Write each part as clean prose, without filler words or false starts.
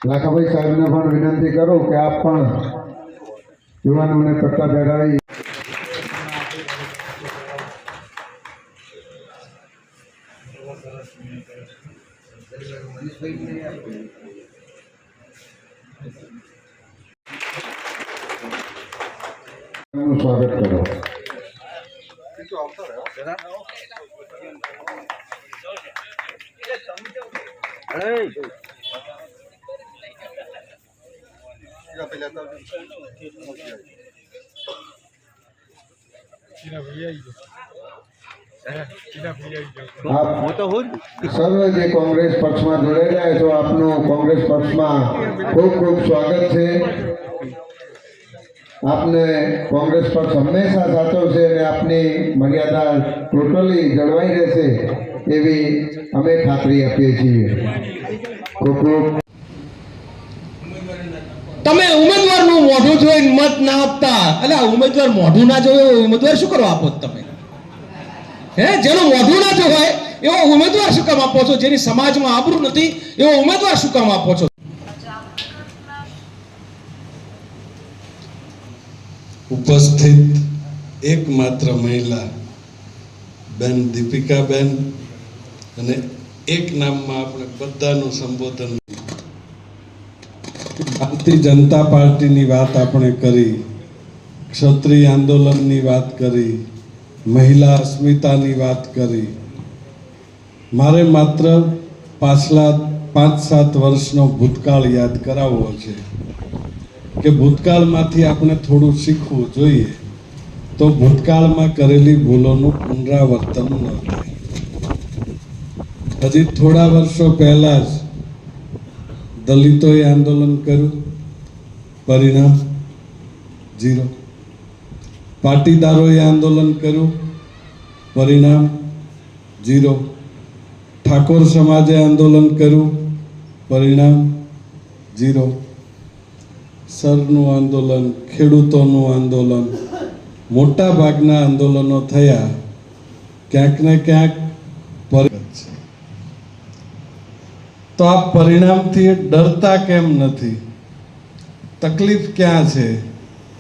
લાખાભાઈ સાહેબને પણ વિનંતી કરું કે આપ પણ યુવાનોને પટ્ટા પહેરાવી સ્વાગત કરો. સર્વે જે કોંગ્રેસ પક્ષમાં જોડાયેલા છો આપનું કોંગ્રેસ પક્ષમાં ખૂબ ખૂબ સ્વાગત છે. આપને કોંગ્રેસ પક્ષ હંમેશા સાચો છે અને આપની મર્યાદા ટોટલી જળવાઈ રહેશે એવી અમે ખાતરી આપીએ છીએ. ખૂબ ખૂબ તમે ઉમેદવારનું મોઢું જોઈને મત ના આપતા, એટલે ઉમેદવાર મોઢું ના જોયો ઉમેદવાર શું કરવા આપો તમે? જેનું મોઢું ના જોવાય એવો ઉમેદવાર શું કામ આપો છો? જેની સમાજમાં આબરૂ નથી એવો ઉમેદવાર શું કામ આપો છો? ઉપસ્થિત એકમાત્ર મહિલા બેન દીપિકાબેન અને એક નામમાં આપણે બધાનું સંબોધન. ભારતીય જનતા પાર્ટીની વાત આપણે કરી, ક્ષત્રિય આંદોલનની વાત કરી, મહિલા અસ્મિતાની વાત કરી. મારે માત્ર પાછલા 5-7 વર્ષનો ભૂતકાળ યાદ કરાવવો છે કે ભૂતકાળમાંથી આપણે થોડું શીખવું જોઈએ તો ભૂતકાળમાં કરેલી ભૂલોનું પુનરાવર્તન ન થાય. હજી થોડા વર્ષો પહેલા જ દલિતોએ આંદોલન કર્યું, પરિણામ 0. પાટીદારોએ આંદોલન કર્યું, પરિણામ 0. ઠાકોર સમાજે આંદોલન કર્યું, પરિણામ 0. સરનું આંદોલન, ખેડૂતોનું આંદોલન, મોટા ભાગના આંદોલનો થયા, ક્યાંક ને ક્યાંક તો આ પરિણામથી ડરતા કેમ નથી? તકલીફ ક્યાં છે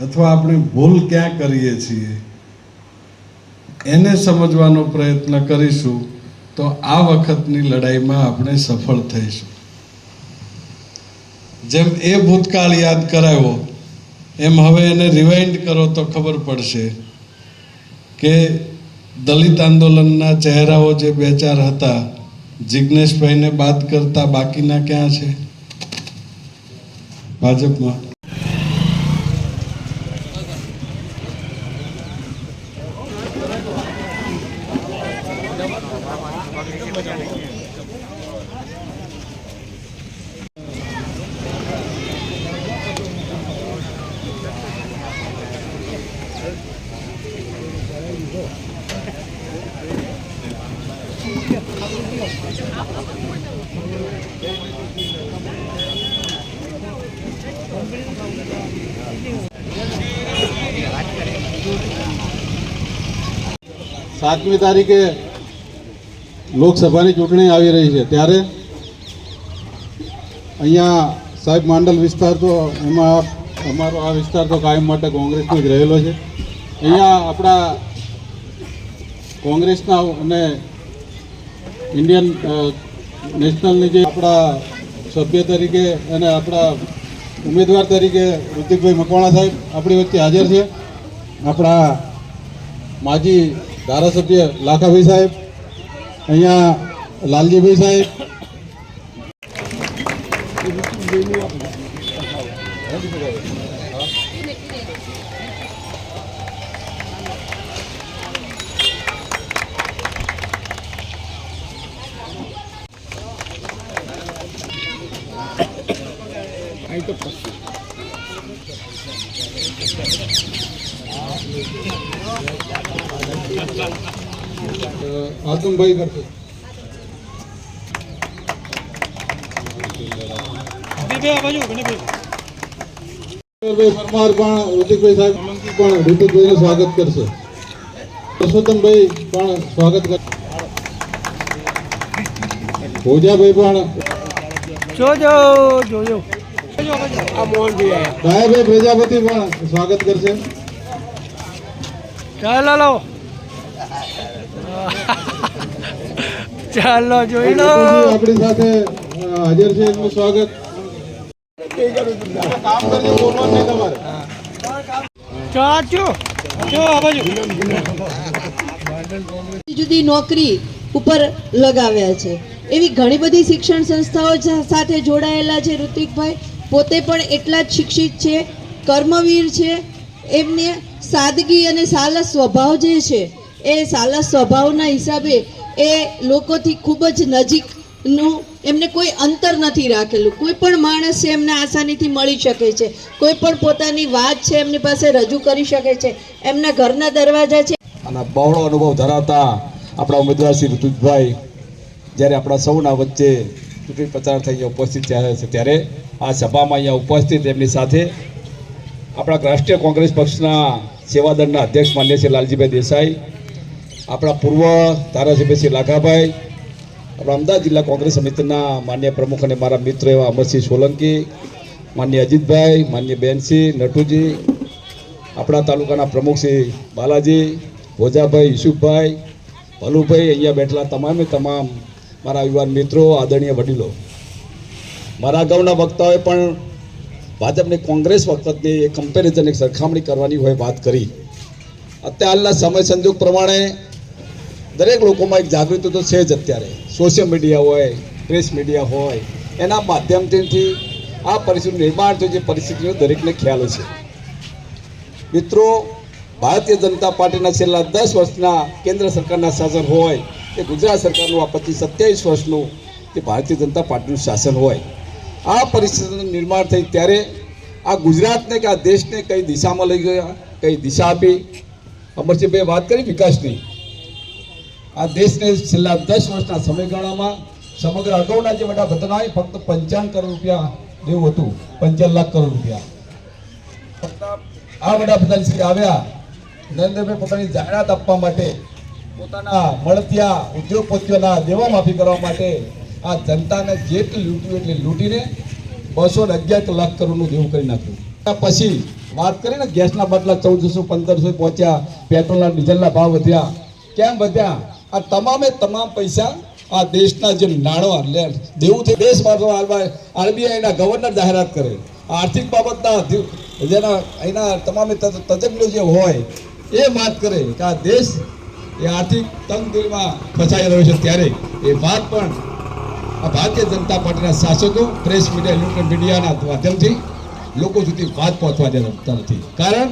અથવા આપણે ભૂલ ક્યાં કરીએ છીએ એને સમજવાનો પ્રયત્ન કરીશું તો આ વખતની લડાઈમાં આપણે સફળ થઈશું. જેમ એ ભૂતકાળ યાદ કરાવ્યો એમ હવે એને રિવાઇન્ડ કરો તો ખબર પડશે કે દલિત આંદોલનના ચહેરાઓ જે 2-4 હતા, જિગ્નેશભાઈને બાદ કરતા બાકીના ક્યાં છે ભાજપમાં? સાતમી તારીખે લોકસભાની ચૂંટણી આવી રહી છે ત્યારે અહીંયા સાહેબ માંડલ વિસ્તાર તો એમાં અમારો આ વિસ્તાર તો કાયમ માટે કોંગ્રેસનો જ રહેલો છે. અહીંયા આપણા કોંગ્રેસના અને ઇન્ડિયન નેશનલની જે આપણા સભ્ય તરીકે અને આપણા ઉમેદવાર તરીકે ઋતિકભાઈ મકવાણા સાહેબ આપણી વચ્ચે હાજર છે. આપણા માજી ધારાસભ્ય લાખાભાઈ સાહેબ, અહીંયા લાલજીભાઈ સાહેબ, આતુમભાઈ કરશે. પરમાર પણ ઋતિકભાઈ સાહેબ પણ ઋતિકભાઈનું સ્વાગત કરશે. પુરુષોત્તમભાઈ પણ સ્વાગત કરશે. ભોજાભાઈ પણ સાહેબ પ્રજાપતિ પણ સ્વાગત કરશે. ચાલો ચાલો જોઈ લો આપણી સાથે હાજર છે, એમનું સ્વાગત. કામ કરજો, બોલવાનું નહીં તમારે. ચાચો આ બાજુ જુદી નોકરી ઉપર લગાવ્યા છે. એવી ઘણી બધી શિક્ષણ સંસ્થાઓ સાથે જોડાયેલા છે. ઋત્વિકભાઈ પોતે પણ એટલા જ શિક્ષિત છે, કર્મવીર છે. એમને સાદગી અને સાલસ સ્વભાવ જે છે એ સાલસ સ્વભાવના હિસાબે એ લોકોથી ખૂબ જ નજીકનું એમને કોઈ અંતર નથી રાખેલું. કોઈ પણ માણસ છે એમને આસાનીથી મળી શકે છે. કોઈ પણ પોતાની વાત છે એમની પાસે રજૂ કરી શકે છે. એમના ઘરના દરવાજા છે. અને બહોળો અનુભવ ધરાવતા આપણા ઉમેદવાર શ્રી ઋતુજભાઈ જ્યારે આપણા સૌના વચ્ચે ચૂંટણી પ્રચાર થઈ ઉપસ્થિત થયા છે, ત્યારે આ સભામાં અહીંયા ઉપસ્થિત એમની સાથે આપણા રાષ્ટ્રીય કોંગ્રેસ પક્ષના સેવાદળના અધ્યક્ષ માન્ય શ્રી લાલજીભાઈ દેસાઈ, આપણા પૂર્વ ધારાસભ્ય શ્રી લાખાભાઈ, આપણા અમદાવાદ જિલ્લા કોંગ્રેસ સમિતિના માન્ય પ્રમુખ અને મારા મિત્ર એવા અમરસિંહ સોલંકી, માન્ય અજીતભાઈ, માન્ય બેનસિંહ નટુજી, આપણા તાલુકાના પ્રમુખ શ્રી બાલાજી, ભોજાભાઈ, યુસુફભાઈ, ભલુભાઈ, અહીંયા બેઠેલા તમામ મારા યુવાન મિત્રો, આદરણીય વડીલો, મારા અગાઉના વક્તાઓએ પણ ભાજપની કોંગ્રેસ વખતની એક કમ્પેરિઝન, એક સરખામણી કરવાની હોય વાત કરી. અત્યારના સમય સંજોગ પ્રમાણે દરેક લોકોમાં એક જાગૃતિ તો છે જ. અત્યારે સોશિયલ મીડિયા હોય, પ્રેસ મીડિયા હોય, એના માધ્યમથી આ પરિસ્થિતિનું નિર્માણ થયું છે. પરિસ્થિતિનો દરેકને ખ્યાલ છે. મિત્રો, ભારતીય જનતા પાર્ટીના છેલ્લા 10 વર્ષના કેન્દ્ર સરકારના શાસન હોય કે ગુજરાત સરકારનું આ 27 વર્ષનું તે ભારતીય જનતા પાર્ટીનું શાસન હોય, આ પરિસ્થિતિનું નિર્માણ થઈ ત્યારે આ ગુજરાતને કે આ દેશને કઈ દિશામાં લઈ ગયા, કઈ દિશા આપી. અમરસિંહભાઈએ વાત કરી વિકાસની. આ દેશને છેલ્લા 10 વર્ષના સમયગાળામાં સમગ્ર અગાઉના જે વડાપ્રધાન હોય ફક્ત 55 કરોડ રૂપિયા દેવું હતું, 55 લાખ કરોડ રૂપિયા. ફક્ત આ વડાપ્રધાન શ્રી આવ્યા, નરેન્દ્રભાઈ પોતાની જાહેરાત આપવા માટે, પોતાના મળતિયા ઉદ્યોગપતિઓના દેવા માફી કરવા માટે આ જનતાને જેટલું લૂંટ્યું એટલે લૂંટીને 211 લાખ કરોડનું દેવું કરી નાખ્યું. પછી વાત કરીને ગેસના બાટલા 1400-1500 પહોંચ્યા, પેટ્રોલના ડીઝલના ભાવ વધ્યા. કેમ વધ્યા? આ તમામ પૈસા આ દેશના જે નાણો દેવું છે દેશમાં આરબીઆઈના ગવર્નર જાહેરાત કરે, આર્થિક બાબતના જેના અહીંના તમામે તજજ્ઞો જે હોય એ વાત કરે કે આ દેશ એ આર્થિક તંગદિલીમાં ફસાઈ રહ્યો છે. ત્યારે એ વાત પણ આ ભારતીય જનતા પાર્ટીના શાસકો પ્રેસ મીડિયા, ઇલેક્ટ્રોનિક મીડિયાના માધ્યમથી લોકો સુધી વાત પહોંચવા દેતા નથી. કારણ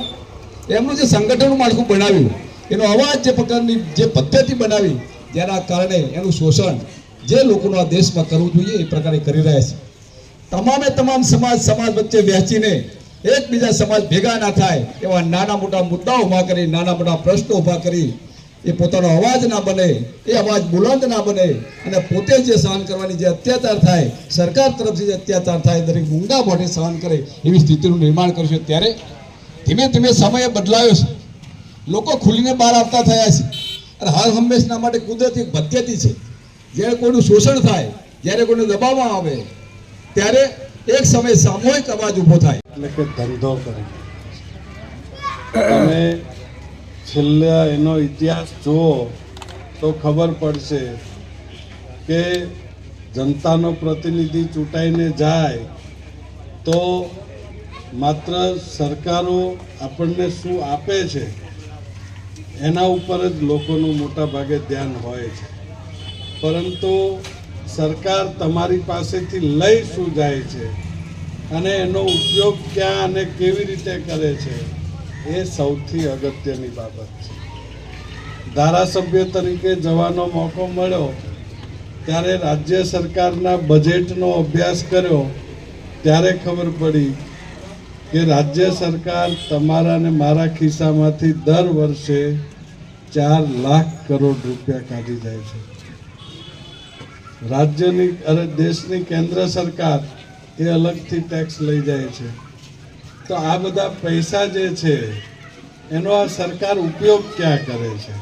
એમનું જે સંગઠનનું માળખું બનાવ્યું, એનો અવાજ જે પ્રકારની જે પદ્ધતિ બનાવી, જેના કારણે એનું શોષણ જે લોકોનું આ દેશમાં કરવું જોઈએ એ પ્રકારે કરી રહ્યા છે. તમામ સમાજ વચ્ચે વહેંચીને એકબીજા સમાજ ભેગા ના થાય એવા નાના મોટા મુદ્દાઓ ઊભા કરી, નાના મોટા પ્રશ્નો ઊભા કરી એ પોતાનો અવાજ ના બને, એ અવાજ બુલંદ ના બને અને પોતે જે સહન કરવાની જે અત્યાચાર થાય, સરકાર તરફથી જે અત્યાચાર થાય, દરેક મૂંગા મોઢે સહન કરે એવી સ્થિતિનું નિર્માણ કરશે. ત્યારે ધીમે સમય બદલાયો છે. લોકો ખુલીને બહાર આવતા થયા છે. અને હર હંમેશના માટે કુદરતી પદ્ધતિ છે. જ્યારે કોઈનું શોષણ થાય, જ્યારે કોઈને દબાવવામાં આવે, ત્યારે એક સમય સામૂહિક અવાજ ઊભો થાય. એટલે કે ધંધો કરી તમે છેલ્લા એનો ઇતિહાસ જુઓ તો ખબર પડશે કે જનતાનો પ્રતિનિધિ ચૂંટાઈને જાય તો માત્ર સરકારો આપણને શું આપે છે એના ઉપર જ લોકોનું મોટા ભાગે ધ્યાન હોય છે. પરંતુ સરકાર તમારી પાસેથી લઈ શું જાય છે અને એનો ઉપયોગ ક્યાં અને કેવી રીતે કરે છે એ સૌથી અગત્યની બાબત છે. ધારાસભ્ય તરીકે જવાનો મોકો મળ્યો ત્યારે રાજ્ય સરકારના બજેટનો અભ્યાસ કર્યો ત્યારે ખબર પડી કે રાજ્ય સરકાર તમારા ને મારા ખિસ્સામાંથી દર વર્ષે 4 લાખ કરોડ રૂપિયા કાઢી જાય છે. રાજ્યની અને દેશની કેન્દ્ર સરકાર એ અલગથી ટેક્સ લઈ જાય છે. તો આ બધા પૈસા જે છે એનો આ સરકાર ઉપયોગ ક્યાં કરે છે?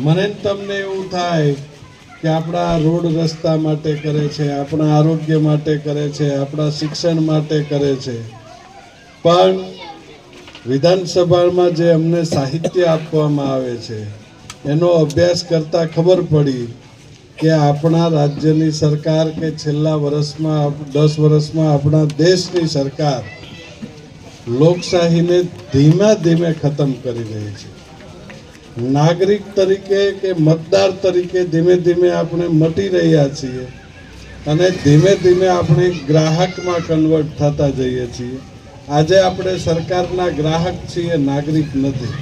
મને તમને એવું થાય કે આપણા રોડ રસ્તા માટે કરે છે, આપણા આરોગ્ય માટે કરે છે, આપણા શિક્ષણ માટે કરે છે. પણ વિધાનસભામાં જે અમને સાહિત્ય આપવામાં આવે છે એનો અભ્યાસ કરતાં ખબર પડી કે આપણા રાજ્યની સરકાર કે છેલ્લા વર્ષમાં 10 વર્ષમાં આપણા દેશની સરકાર લોકશાહીને ધીમે ધીમે ખતમ કરી રહી છે. નાગરિક તરીકે કે મતદાર તરીકે ધીમે ધીમે આપણે મટી રહ્યા છીએ અને ધીમે ધીમે આપણે ગ્રાહકમાં કન્વર્ટ થતા જઈએ છીએ. આજે આપણે સરકારના ગ્રાહક છીએ, નાગરિક નથી.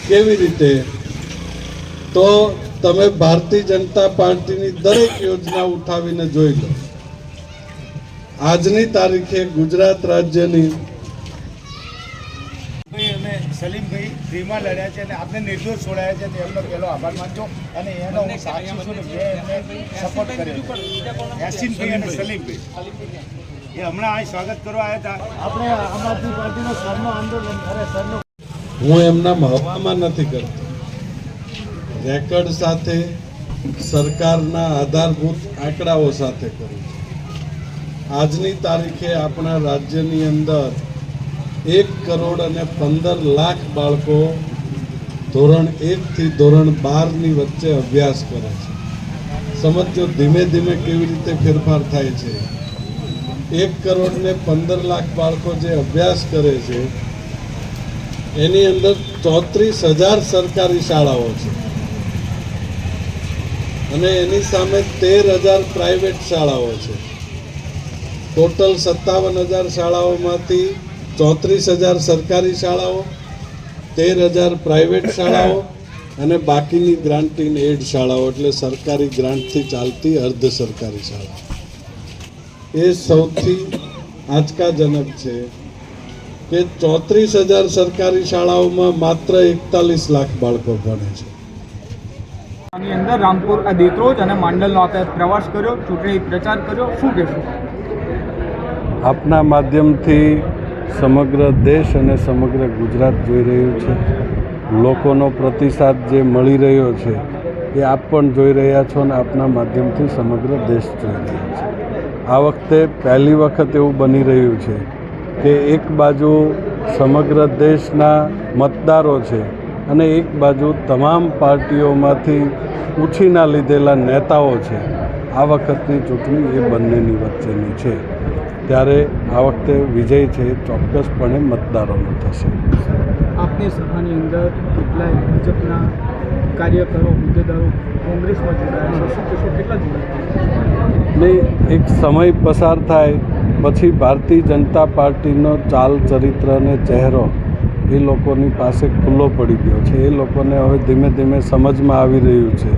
કેવી રીતે? તો તમે ભારતીય જનતા પાર્ટીની દરેક યોજના ઉઠાવીને જોઈ લો. આજની તારીખે ગુજરાત રાજ્યની અને સલીમભાઈ ફ્રીમાં લડ્યા છે અને આપણે નિર્દોષ છોડાયા છે એમનો પહેલો આભાર માનજો અને એનો હું સાચું છું ને મેં એમને સપોર્ટ કર્યો. યાસીનભાઈ અને સલીમભાઈ એ હમણાં અહીં સ્વાગત કરવા આવ્યા હતા. આપણે આમ આદમી પાર્ટીનો સરનો આંદોલન કરે સરનો હું એમના હવામાં નથી કરતો. રેકર્ડ સાથે સરકારના આધારભૂત આંકડાઓ સાથે કરું છું. આજની તારીખે આપણા રાજ્યની અંદર 1,15,00,000 બાળકો ધોરણ 1 થી ધોરણ 12ની વચ્ચે અભ્યાસ કરે છે. સમજો ધીમે ધીમે કેવી રીતે ફેરફાર થાય છે. 1,15,00,000 બાળકો જે અભ્યાસ કરે છે એની અંદર 34,000 સરકારી શાળાઓ છે અને એની સામે 13,000 પ્રાઇવેટ શાળાઓ છે. ટોટલ 57,000 શાળાઓમાંથી 34,000 સરકારી શાળાઓ, 13,000 પ્રાઇવેટ શાળાઓ અને બાકીની ગ્રાન્ટીન એડ શાળાઓ એટલે સરકારી ગ્રાન્ટથી ચાલતી અર્ધ સરકારી શાળાઓ. એ સૌથી આંચકાજનક છે કે 34,000 સરકારી શાળાઓમાં માત્ર 41 લાખ બાળકો ભણે છે. આની અંદર રામપુર દેત્રોજ અને માંડલનો આપણે પ્રવાસ કર્યો, ચૂંટણી પ્રચાર કર્યો. શું કહેશો? આપના માધ્યમથી સમગ્ર દેશ અને સમગ્ર ગુજરાત જોઈ રહ્યું છે. લોકોનો પ્રતિસાદ જે મળી રહ્યો છે એ આપ પણ જોઈ રહ્યા છો અને આપના માધ્યમથી સમગ્ર દેશ જોઈ રહ્યો છે. આ વખતે પહેલી વખત એવું બની રહ્યું છે કે એક બાજુ સમગ્ર દેશના મતદારો છે અને એક બાજુ તમામ પાર્ટીઓમાંથી ઉછીના લીધેલા નેતાઓ છે. આ વખતની ચૂંટણી એ બંનેની વચ્ચેની છે. ત્યારે આ વખતે વિજય છે ચોક્કસપણે મતદારોનો થશે. આપની સભાની અંદર કેટલાય ભાજપના કાર્યકરો, હોદ્દેદારો કોંગ્રેસમાં જોડાયા છે. શું કહેશો? કેટલા જોડાયા? નહીં, એક સમય પસાર થાય પછી ભારતીય જનતા પાર્ટીનો ચાલ, ચરિત્ર અને ચહેરો એ લોકોની પાસે ખુલ્લો પડી ગયો છે. એ લોકોને હવે ધીમે ધીમે સમજમાં આવી રહ્યું છે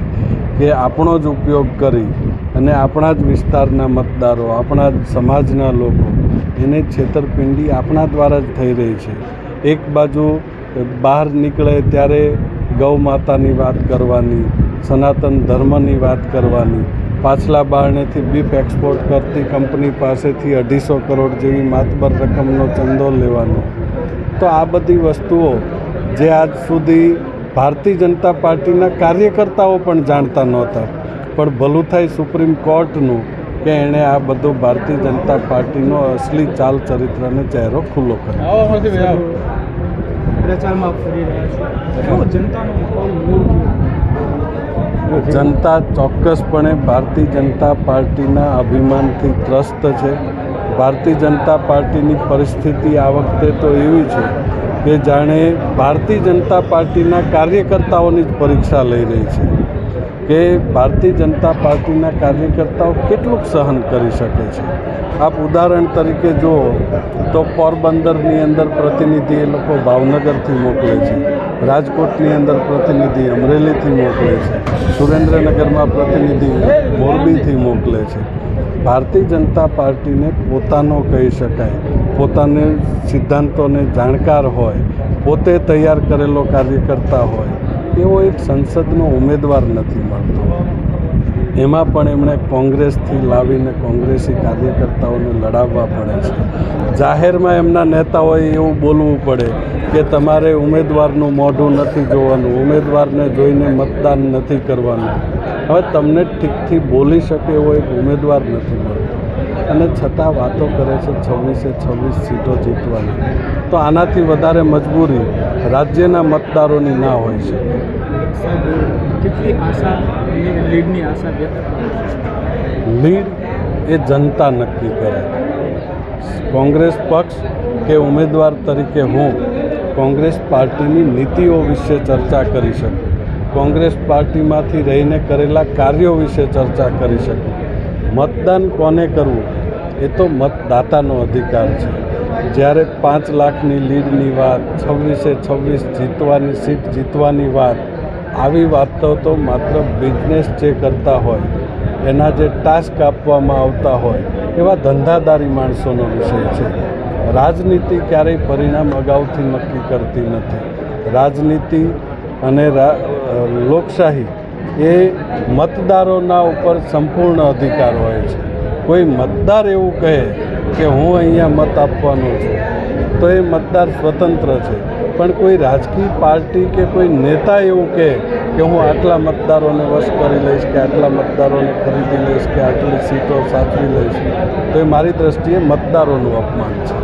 કે આપણો જ ઉપયોગ કરી અને આપણા જ વિસ્તારના મતદારો, આપણા જ સમાજના લોકો એને છેતરપિંડી આપણા દ્વારા જ થઈ રહી છે. એક બાજુ બહાર નીકળે ત્યારે ગૌ માતાની વાત કરવાની, સનાતન ધર્મની વાત કરવાની, પાછલા બારણેથી બીફ એક્સપોર્ટ કરતી કંપની પાસેથી 250 કરોડ જેવી માતબર રકમનો ચંદો લેવાનો. તો આ બધી વસ્તુઓ જે આજ સુધી ભારતીય જનતા પાર્ટીના કાર્યકર્તાઓ પણ જાણતા નહોતા, પણ ભલું થાય સુપ્રીમ કોર્ટનું કે એણે આ બધો ભારતીય જનતા પાર્ટીનો અસલી ચાલ, ચરિત્ર અને ચહેરો ખુલ્લો કર્યો. પ્રચારમાં ફરી રહ્યા છે. કેવો જનતાનો મૂળ? જનતા ચોક્કસપણે ભારતીય જનતા પાર્ટીના અભિમાનથી ત્રસ્ત છે. ભારતીય જનતા પાર્ટીની પરિસ્થિતિ આ વખતે તો એવી છે કે જાણે ભારતીય જનતા પાર્ટીના કાર્યકર્તાઓની જ પરીક્ષા લઈ રહી છે કે ભારતીય જનતા પાર્ટીના કાર્યકર્તાઓ કેટલુંક સહન કરી શકે છે. આપ ઉદાહરણ તરીકે જુઓ તો પોરબંદરની અંદર પ્રતિનિધિ એ લોકો ભાવનગરથી મોકલે છે, રાજકોટની અંદર પ્રતિનિધિ અમરેલીથી મોકલે છે, સુરેન્દ્રનગરમાં પ્રતિનિધિ મોરબીથી મોકલે છે. ભારતીય જનતા પાર્ટીને પોતાનો કહી શકાય, પોતાને સિદ્ધાંતોને જાણકાર હોય, પોતે તૈયાર કરેલો કાર્યકર્તા હોય એવો એક સંસદનો ઉમેદવાર નથી મળતો. એમાં પણ એમણે કોંગ્રેસથી લાવીને કોંગ્રેસી કાર્યકર્તાઓને લડાવવા પડે છે. જાહેરમાં એમના નેતાઓએ એવું બોલવું પડે કે તમારે ઉમેદવારનું મોઢું નથી જોવાનું, ઉમેદવારને જોઈને મતદાન નથી કરવાનું. હવે તમને ઠીકથી બોલી શકે એવો એક ઉમેદવાર નથી મળતો અને છતાં વાતો કરે છે 26 સીટો જીતવાની. તો આનાથી વધારે મજબૂરી રાજ્યના મતદારોની ના હોઈ શકે. સાહેબ કેટલી આશા લીડની આશા વ્યક્ત કરો છો? લીડ એ જનતા નક્કી કરે. કોંગ્રેસ પક્ષ કે ઉમેદવાર તરીકે હું કોંગ્રેસ પાર્ટીની નીતિઓ વિશે ચર્ચા કરી શકું, કોંગ્રેસ પાર્ટીમાંથી રહીને કરેલા કાર્યો વિશે ચર્ચા કરી શકું. મતદાન કોને કરવું એ તો મતદાતાનો અધિકાર છે. જ્યારે 5 લાખની લીડની વાત, 26 જીતવાની સીટ જીતવાની વાત, આવી વાતો તો માત્ર બિઝનેસ જે કરતા હોય, એના જે ટાસ્ક આપવામાં આવતા હોય એવા ધંધાદારી માણસોનો વિષય છે. રાજનીતિ ક્યારેય પરિણામ અગાઉથી નક્કી કરતી નથી. રાજનીતિ અને લોકશાહી એ મતદારોના ઉપર સંપૂર્ણ અધિકાર હોય છે. કોઈ મતદાર એવું કહે કે હું અહીંયા મત આપવાનો છું તો એ મતદાર સ્વતંત્ર છે, પણ કોઈ રાજકીય પાર્ટી કે કોઈ નેતા એવું કહે કે હું આટલા મતદારોને વશ કરી લઈશ કે આટલા મતદારોને ખરીદી લઈશ કે આટલી સીટો સાચવી લઈશ તો એ મારી દ્રષ્ટિએ મતદારોનું અપમાન છે.